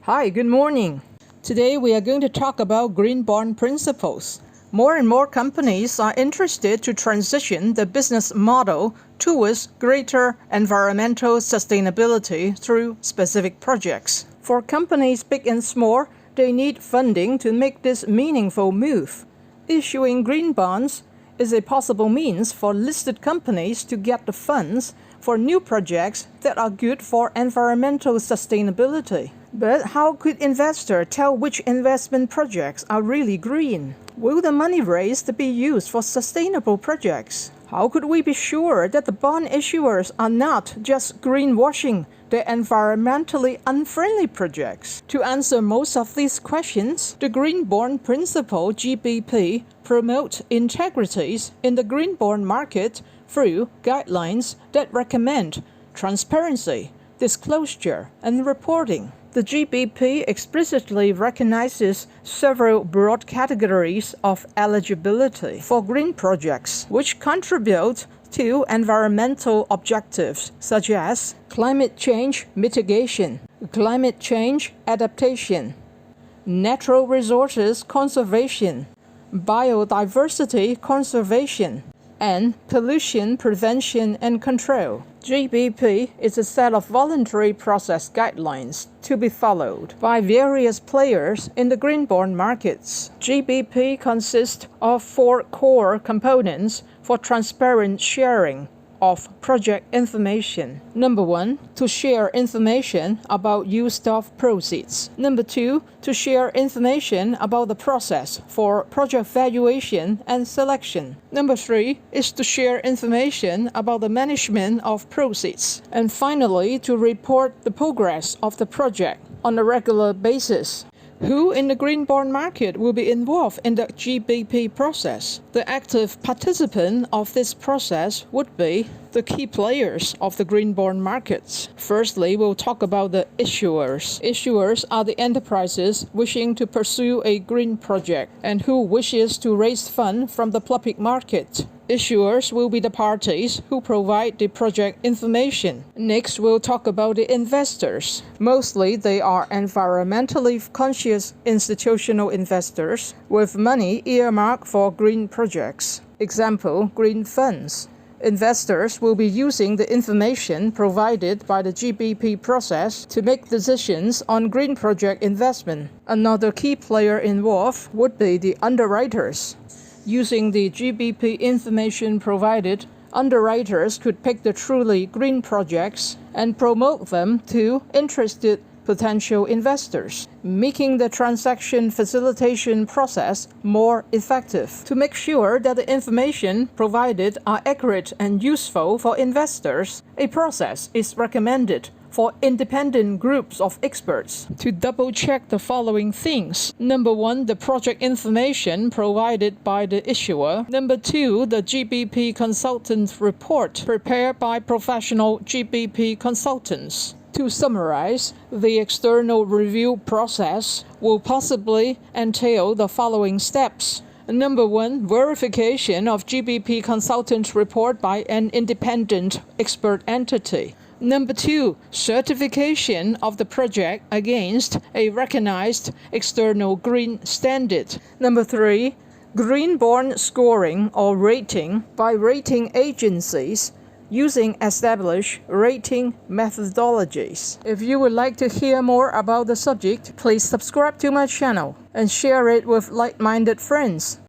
Hi, good morning. Today we are going to talk about Greenbond principles. More and more companies are interested to transition the business model towards greater environmental sustainability through specific projects. For companies big and small, they need funding to make this meaningful move. Issuing green bonds is a possible means for listed companies to get the funds for new projects that are good for environmental sustainability. But how could investors tell which investment projects are really green? Will the money raised be used for sustainable projects? How could we be sure that the bond issuers are not just greenwashing the environmentally unfriendly projects? To answer most of these questions, the Green Bond Principle (GBP) promotes integrities in the green bond market through guidelines that recommend transparency, disclosure, and reporting. The GBP explicitly recognizes several broad categories of eligibility for green projects, which contribute to environmental objectives such as climate change mitigation, climate change adaptation, natural resources conservation, biodiversity conservation, and pollution prevention and control. GBP is a set of voluntary process guidelines to be followed by various players in the green bond markets. GBP consists of 4 core components for transparent sharing of project information. Number 1, to share information about use of proceeds. Number 2, to share information about the process for project valuation and selection. Number 3 is to share information about the management of proceeds. And finally, to report the progress of the project on a regular basis. Who in the green bond market will be involved in the GBP process? The active participant of this process would be the key players of the green bond markets. Firstly, we'll talk about the issuers. Issuers are the enterprises wishing to pursue a green project and who wishes to raise funds from the public market. Issuers will be the parties who provide the project information. Next, we'll talk about the investors. Mostly, they are environmentally conscious institutional investors with money earmarked for green projects. Example, green funds. Investors will be using the information provided by the GBP process to make decisions on green project investment. Another key player involved would be the underwriters. Using the GBP information provided, underwriters could pick the truly green projects and promote them to interested potential investors, making the transaction facilitation process more effective. To make sure that the information provided are accurate and useful for investors, a process is recommended for independent groups of experts to double-check the following things. Number 1, the project information provided by the issuer. Number 2, the GBP consultant report prepared by professional GBP consultants. To summarize, the external review process will possibly entail the following steps. Number 1, verification of GBP consultant report by an independent expert entity. Number 2, certification of the project against a recognized external green standard. Number 3, green bond scoring or rating by rating agencies using established rating methodologies. If you would like to hear more about the subject, please subscribe to my channel and share it with like-minded friends.